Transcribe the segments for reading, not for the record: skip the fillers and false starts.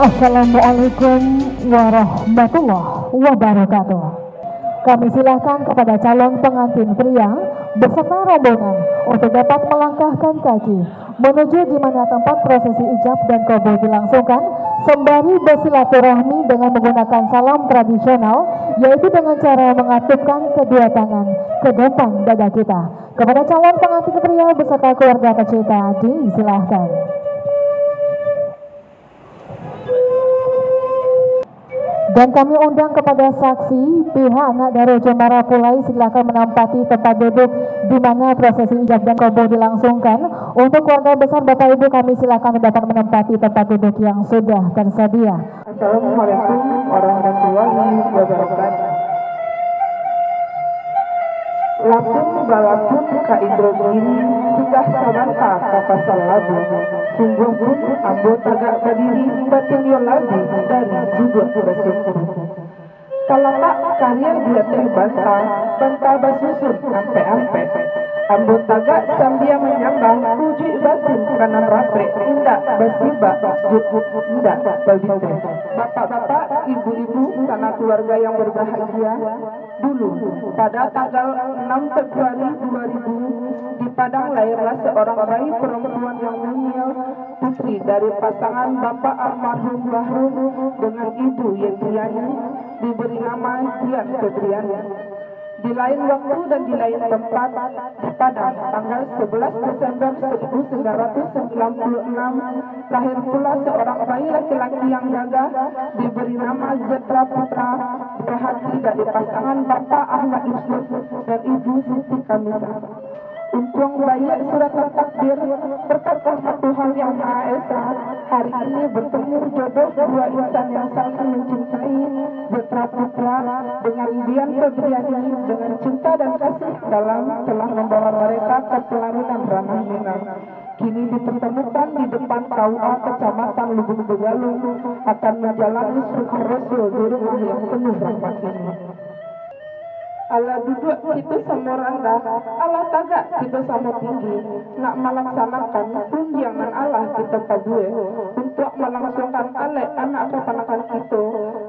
Assalamualaikum warahmatullahi wabarakatuh. Kami silakan kepada calon pengantin pria beserta rombongan untuk dapat melangkahkan kaki menuju di mana tempat prosesi ijab dan qabul dilangsungkan, sembari bersilaturahmi dengan menggunakan salam tradisional, yaitu dengan cara mengatupkan kedua tangan ke depan dada kita. Kepada calon pengantin pria beserta keluarga tercinta, disilahkan. Dan kami undang kepada saksi pihak anak dari Jemara Pulai, silakan menempati tempat duduk di mana prosesi ijab dan qabul dilangsungkan. Untuk keluarga besar Bapak Ibu, kami silakan dapat menempati tempat duduk yang sudah tersedia. Assalamualaikum warahmatullahi wabarakatuh. Lapun balapun ka idrogin sudah sabanta ka pasal labu, sungguh pun ambo tagak berdiri batin yo labi dari juga bersyukur. Talatak karya dia teh banta basusun ampe-ampe, ambo tagak sambil menyambang puji batin kanan rape indak basiba indak balbite. Bapak-bapak, ibu-ibu, sana keluarga yang berbahagia, dulu pada tanggal 6 Februari 2000 di Padang lahirlah seorang bayi perempuan yang mungil, putri dari pasangan Bapak almarhum Bahrum dengan Ibu Yendriani, diberi nama Dian Febriani. Di lain waktu dan di lain tempat di Padang tanggal 11 Desember 1996 lahir pula seorang bayi laki-laki yang gagah, diberi nama Zetra Putra, berhati dari pasangan Bapak Ahmad Yusuf dan Ibu Siti Kamisa. Untung bayi surat takdir berkat rahmat Tuhan Yang Maha Esa, hari ini bertemu jodoh dua insan yang saling mencintai, Zetra Putra dengan Dian Febriani dengan cinta dan kasih dalam telah membawa mereka ke pelaminan Ranah Minang. Kini dipertemukan di depan KUA Kecamatan Lubuk Begalung, akan menjalani syukur Rasul di rumah yang penuh rahmat ini. Allah duduk kita sama rendah, Allah tagak kita sama tinggi, nak melaksanakan tunjangan Allah kita tabue untuk melangsungkan alek anak keponakan kita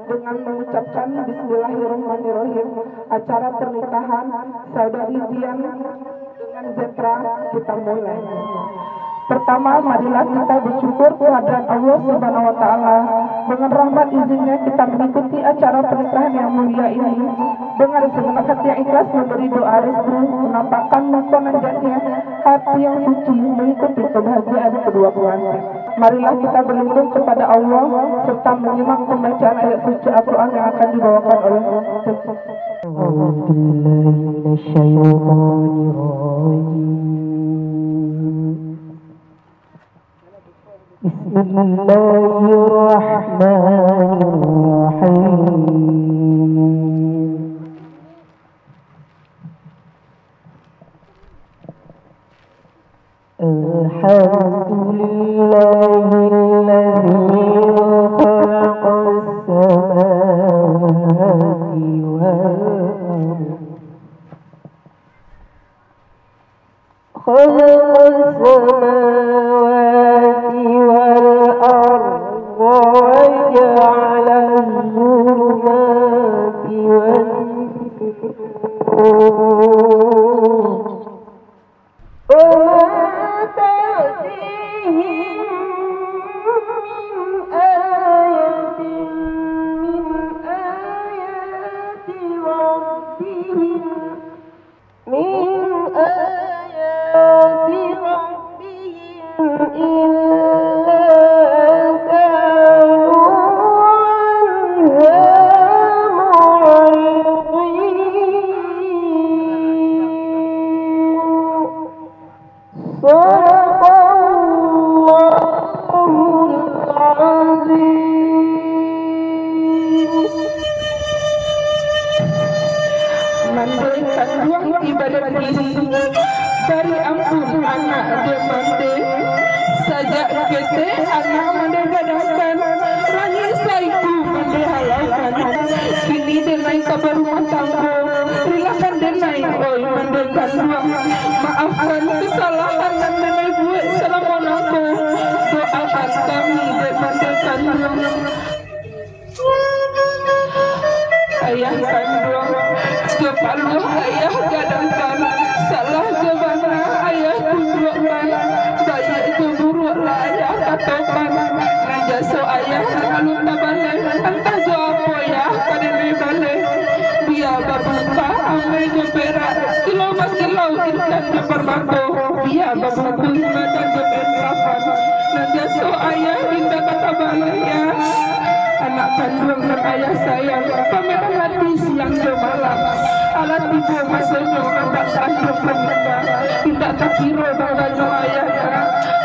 dengan mengucapkan Bismillahirrahmanirrahim. Acara pernikahan saudari Dian dengan Zetra kita mulai. Pertama, marilah kita bersyukur kehadirat Allah Subhanahu wa Ta'ala. Dengan rahmat izinnya kita mengikuti acara pernikahan yang mulia ini dengan segenap hati yang ikhlas memberi doa restu, menampakkan mokonan jadinya hati yang suci mengikuti kebahagiaan kedua pengantin. Marilah kita berlindung kepada Allah serta menyimak pembacaan ayat suci Al-Quran yang akan dibawakan oleh Bismillahirrahmanirrahim. Alhamdulillahilladzi khalaqas samawati wal-ardh wa ja'ala adh-dhulumati wan-nur من آيات ربهم dak kete anak mendekadakan rangi saiku mendehalakan kini denai kabar rumah tangga rilakan denai oi mendekan maafkan kesalahan dan denai buat salamun aku doakan kami dek mendekan ayah kandung kepaluh ayah gadangkan salah kemana ayah tunjukkan bayi itu buruklah ayah katakan najaso ayah lalu tak balik entah jo apa ya pada balik biar berbuka amai jo perak kilo mas kilo ikan jo berbako biar berbuku makan jo perak najaso ayah indah kata balik ya anak kandung dan ayah sayang pameran hati siang ke malam alat ibu masanya tak sayang pemuda tidak tak kira bangganya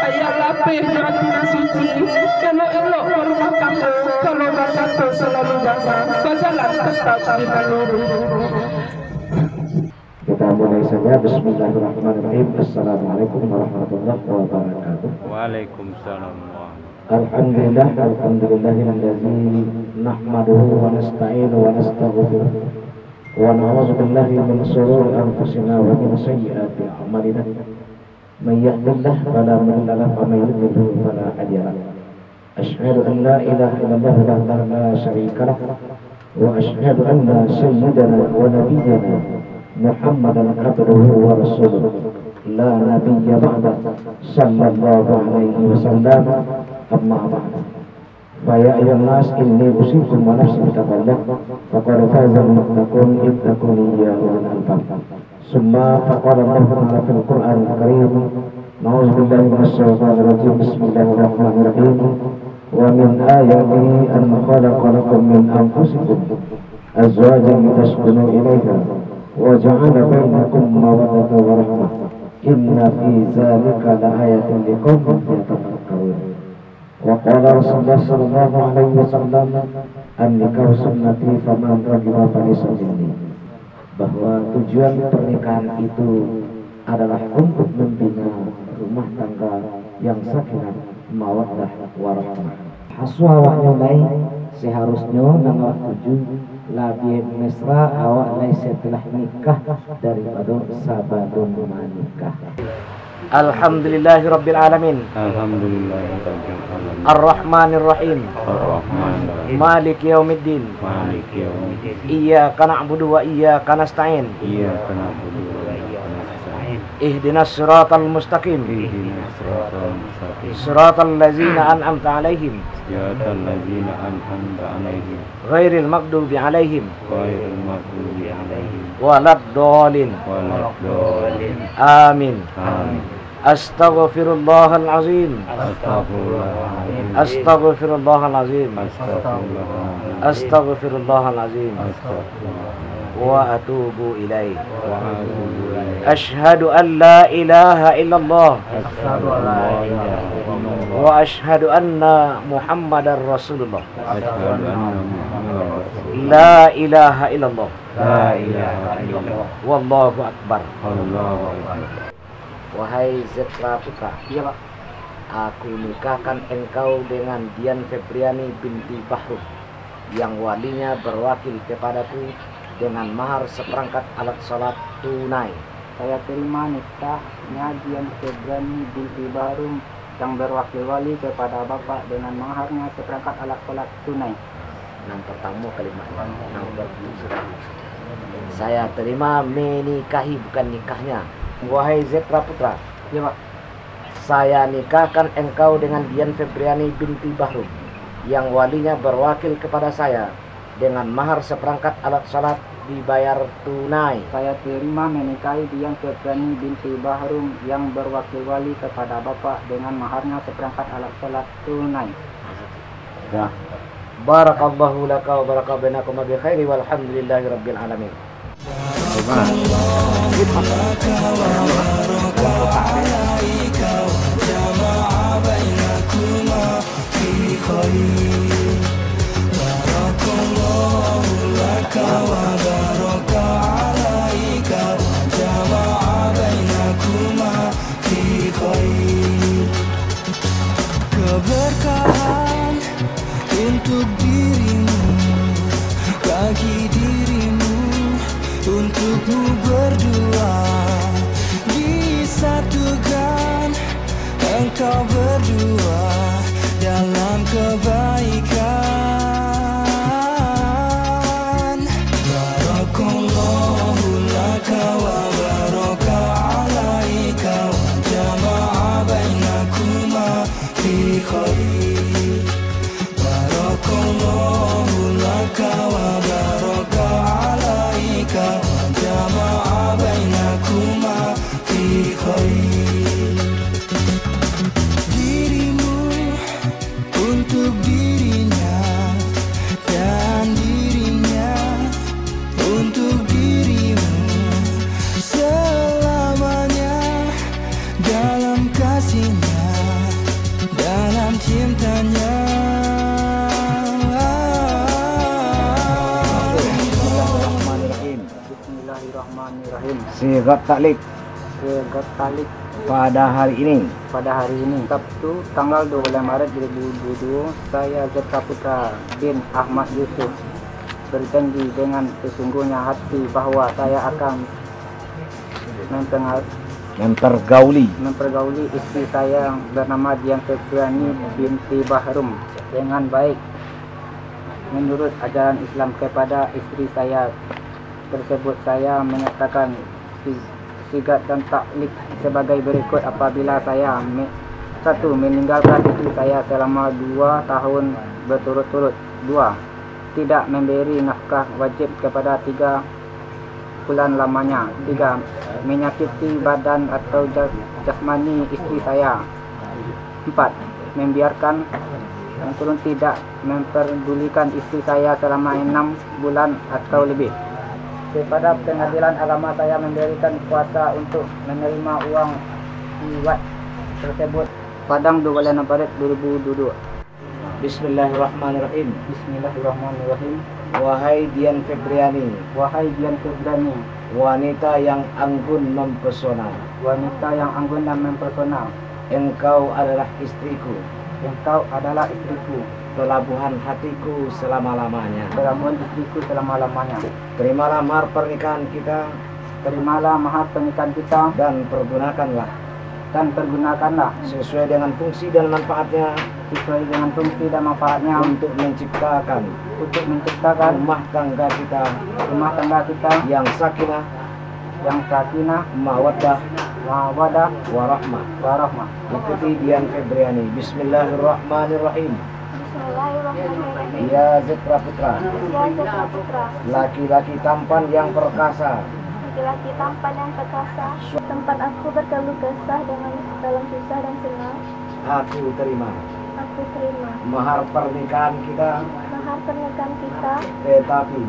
ayah lapih hati suci elok-elok rumah tangga kalau berkata selalu bangga berjalan tetap di naluri. Kita mulai saja. Bismillahirrahmanirrahim. Assalamualaikum warahmatullahi wabarakatuh. Waalaikumsalam. Alhamdulillah, alhamdulillahillazi nahmaduhu wa nasta'inu wa nastaghfiruh wa na'udzu billahi min shururi anfusina wa min sayyiati a'malina. May yahdihillahu fala mudilla lahu wa may yudlil fala hadiya lahu. Asyhadu an la ilaha illallah wahdahu la syarika lahu wa asyhadu anna sayyidana wa nabiyyana Muhammadan abduhu wa rasuluh la nabiyya ba'da sallallahu alaihi wasallam. Amma ba'd. Fa ya ayyuhan nas inni usikum wa nafsi bitaqwallah faqad faza al-muttaqun ittaquni ya ulul albab. Summa faqala Allah ta'ala fil Qur'an al-Karim na'udzu billahi minasy syaithanir rajim. Bismillahirrahmanirrahim. Wa min ayatihi an khalaqa lakum min anfusikum azwajan litaskunu ilayha wa ja'ala bainakum mawaddatan wa rahmah. Inna fi dzalika laayatin liqaumin yatafakkarun. Wa qala Rasulullah sallallahu alaihi wasallam an-nikahu sunnati faman raghiba falaysa minni. Bahwa tujuan pernikahan itu adalah untuk membina rumah tangga yang sakinah mawaddah warahmah. Haswa awak nyonai seharusnya nangawak tuju labien mesra awak lai setelah nikah daripada sabadun manikah. Alhamdulillahirabbil alamin. Alhamdulillahirabbil alamin. Ar-Rahmanir Rahim. Ar-Rahmanir Rahim. Maliki yaumiddin. Maliki yaumiddin. Iyyaka na'budu wa iyyaka nasta'in. Iyyaka na'budu wa iyyaka nasta'in. Ihdinas siratal mustaqim. Ihdinas siratal mustaqim. Siratal ladzina an'amta 'alaihim. Siratal ladzina an'amta 'alaihim. Ghairil maghdubi 'alaihim. Ghairil maghdubi 'alaihim. Waladdallin. Waladdallin. Amin. Amin. Astaghfirullahal azim. Astaghfirullahaladzim. Astaghfirullahal azim. Astaghfirullahaladzim. Astaghfirullahal azim. Astaghfirullah. Wa atubu ilaih. Wa atubu ilaih. Asyhadu an la ilaha illallah. Asyhadu an la ilaha illallah. Wa asyhadu anna Muhammadar Rasulullah. Asyhadu anna Muhammadar Rasulullah. La ilaha illallah. La ilaha illallah. Wallahu akbar. Allahu akbar. Wahai Zetra Putra, Iya Pak. aku nikahkan engkau dengan Dian Febriani binti Bahru, yang walinya berwakil kepadaku dengan mahar seperangkat alat salat tunai. Saya terima nikahnya Dian Febriani binti Bahru yang berwakil wali kepada Bapak dengan maharnya seperangkat alat salat tunai. Yang pertama kalimat yang saya terima menikahi bukan nikahnya. Wahai Zetra Putra, Ya Pak. saya nikahkan engkau dengan Dian Febriani binti Bahru, yang walinya berwakil kepada saya dengan mahar seperangkat alat salat dibayar tunai. Saya terima menikahi Dian Febriani binti Bahru yang berwakil wali kepada Bapak dengan maharnya seperangkat alat salat tunai. Ya. Barakallahu laka wa baraka bainakum bi khairi walhamdulillahi rabbil alamin. خير بارك الله لك وبارك عليك وجمع بينكما في خير. Dirimu untuk dirinya dan dirinya untuk dirimu, selamanya dalam kasihnya, dalam cintanya. Bismillahirrahmanirrahim. Sigat taklik Sigat talik pada hari ini. pada hari ini Sabtu tanggal 12 Maret 2022, saya Zetra Putra bin Ahmad Yusuf berjanji dengan sesungguhnya hati bahwa saya akan mempergauli istri saya yang bernama Dian Febriani binti Bahrum dengan baik menurut ajaran Islam kepada istri saya tersebut. Saya menyatakan sigat dan taklik sebagai berikut. Apabila saya satu, meninggalkan istri saya selama 2 tahun berturut-turut. 2, tidak memberi nafkah wajib kepada 3 bulan lamanya. 3, menyakiti badan atau jasmani istri saya. 4, membiarkan turun tidak memperdulikan istri saya selama 6 bulan atau lebih. Kepada pengadilan agama saya memberikan kuasa untuk menerima uang iwat tersebut. Padang 26 Maret 2022. Bismillahirrahmanirrahim. Bismillahirrahmanirrahim. Wahai Dian Febriani, Wahai Dian Febriani, wanita yang anggun mempesona, wanita yang anggun dan mempesona, engkau adalah istriku, engkau adalah istriku, pelabuhan hatiku selama-lamanya. pelabuhan istriku selama-lamanya. Terimalah mahar pernikahan kita Terimalah mahar pernikahan kita dan pergunakanlah sesuai dengan fungsi dan manfaatnya untuk menciptakan rumah tangga kita yang sakinah, mawaddah, warahmah. Ikuti Dian Febriani. Bismillahirrahmanirrahim. Ya Zetra Putra, laki-laki tampan yang perkasa, tempat aku berkeluh kesah dalam susah dan senang, aku terima mahar pernikahan kita, tetapi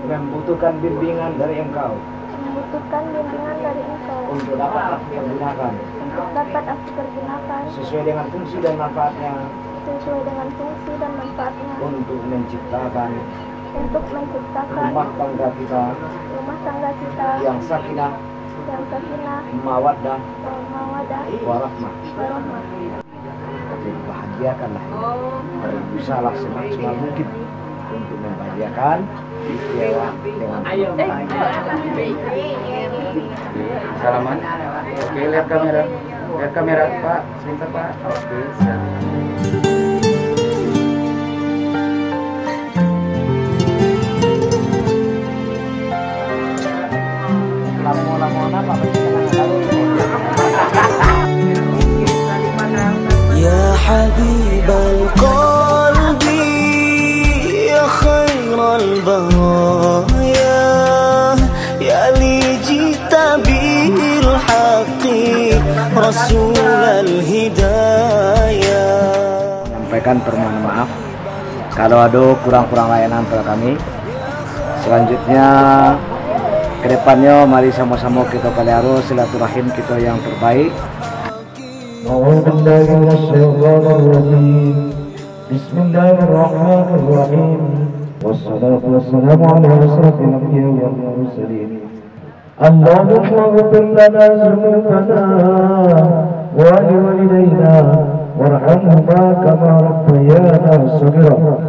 membutuhkan bimbingan dari engkau untuk dapat aku pergunakan sesuai dengan fungsi dan manfaatnya untuk menciptakan rumah tangga kita yang sakinah, mawaddah, warahmah. Jadi bahagiakanlah, berusahalah semaksimal mungkin untuk membahagiakan istri dengan Salaman. Oke, lihat kamera Pak, sebentar Pak. Oke, siap. Ya Habibal Qalbi Ya Khairal Baraya Ya li jita bil haqqi Rasulal Hidayah. Menyampaikan permohonan maaf kalau ada kurang-kurang layanan pada kami. Selanjutnya kedepannya mari sama-sama kita pelihara silaturahim kita yang terbaik. Bismillahirrahmanirrahim. Wassalatu wassalamu ala asrafil anbiya wal mursalin. Allahumma ighfir lana dhunubana wa liwalidayna warhamhuma kama rabbayana shaghira wa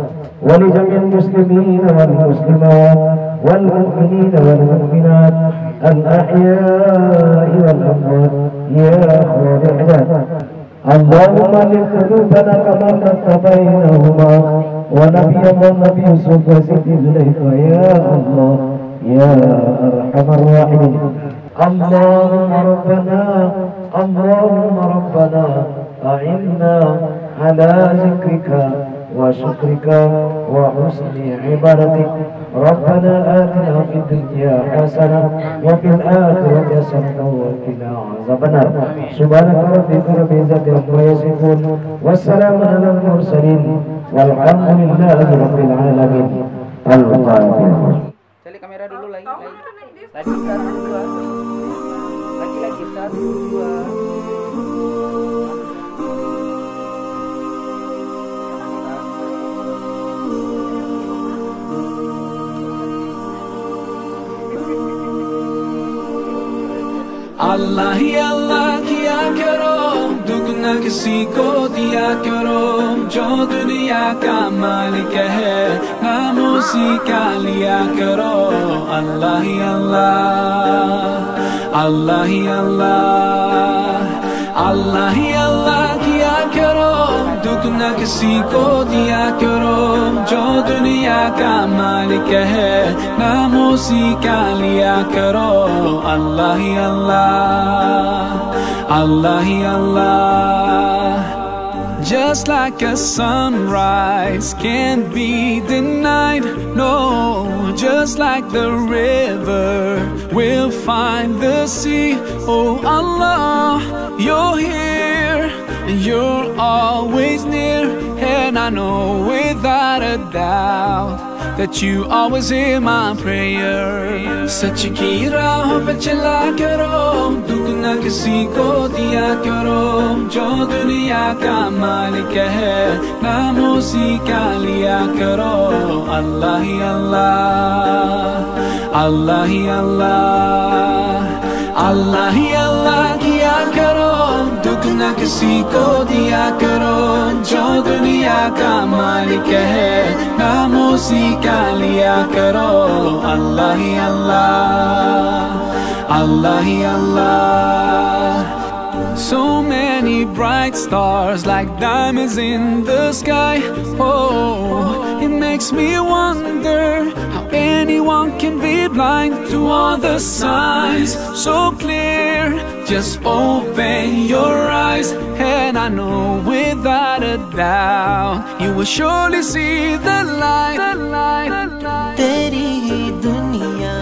li jami'il muslimina wal muslimat wal mu'minina wal mu'minat al ahya'i wal amwat ya khaliq. Allahumma lil qulubana kama tabainahuma wa nabiyana nabiy sallallahu alaihi wasallam ya Allah ya arhamar rahimin. Allahumma rabbana أعنا على ذكرك وشكرك وحسن عبادتك ربنا آتنا في الدنيا حسنة وفي الآخرة حسنة وقنا عذاب النار سبحانك ربك رب العزة عما يصفون والسلام على المرسلين والحمد لله رب العالمين. Al-Fatihah. Cari kamera dulu lagi. Tadi 1, 2. Lagi 1, 2. अल्लाह ही अल्लाह किया करो, दुगना किसी को दिया करो, जो दुनिया का मालिक है नाम उसी का लिया करो। अल्लाह ही अल्लाह, अल्लाह ही अल्लाह, अल्लाह ही अल्लाह किया करो, दुगना किसी को दिया करो, जो दुनिया का मालिक है नाम उसी का लिया करो। अल्लाह ही अल्लाह, अल्लाह ही अल्लाह। Just like a sunrise can't be denied, no, just like the river will find the sea. Oh Allah, you're here and you're always near, and I know without a doubt that you always hear my prayer. सच की राह पे चला करो, दुगना किसी को दिया करो, जो दुनिया का मालिक है नाम उसी का लिया करो। अल्लाह ही अल्लाह, अल्लाह ही अल्लाह, अल्लाह ही अल्लाह किया करो, दुगना किसी को दिया करो, जो दुनिया का मालिक है नाम उसी का लिया करो। अल्लाह ही अल्लाह, अल्लाह ही अल्लाह। So many bright stars like diamonds in the sky. Oh, it makes me wonder how anyone can be blind to all the signs so clear. Just open your eyes and I know without a doubt you will surely see the light, the light, the light. तेरी ही दुनिया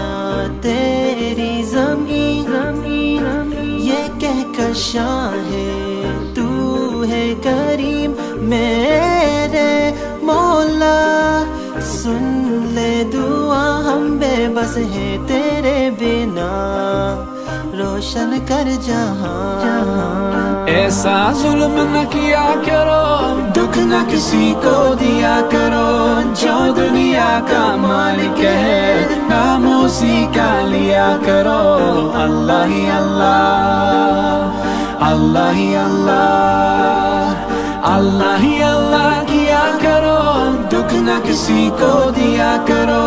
तेरी ज़मीन, ये कहकर शाहे तू है करीम मेरे मौला। सुन ले दुआ हम बेबस हैं तेरे बिना, रोशन कर जहां। ऐसा जुल्म न किया करो, दुख न किसी को दिया करो, जो दुनिया का मालिक है नाम उसी का लिया करो। अल्लाह ही अल्लाह, अल्लाह ही अल्लाह, अल्लाह ही अल्लाह किया करो, दुख न किसी को दिया करो,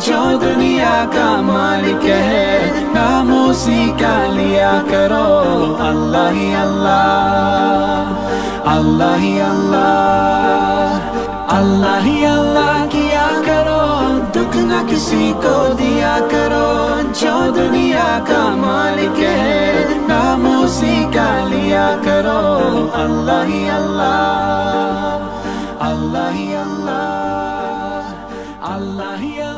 जो दुनिया का मालिक है नाम उसी का लिया करो। अल्लाह ही अल्लाह, अल्लाह ही अल्लाह, अल्लाह ही अल्लाह किया करो, दुख न किसी को दिया करो, जो दुनिया का मालिक है नाम उसी का लिया करो। अल्लाह ही अल्लाह, अल्लाह ही अल्लाह, अल्लाह ही अल्लाह।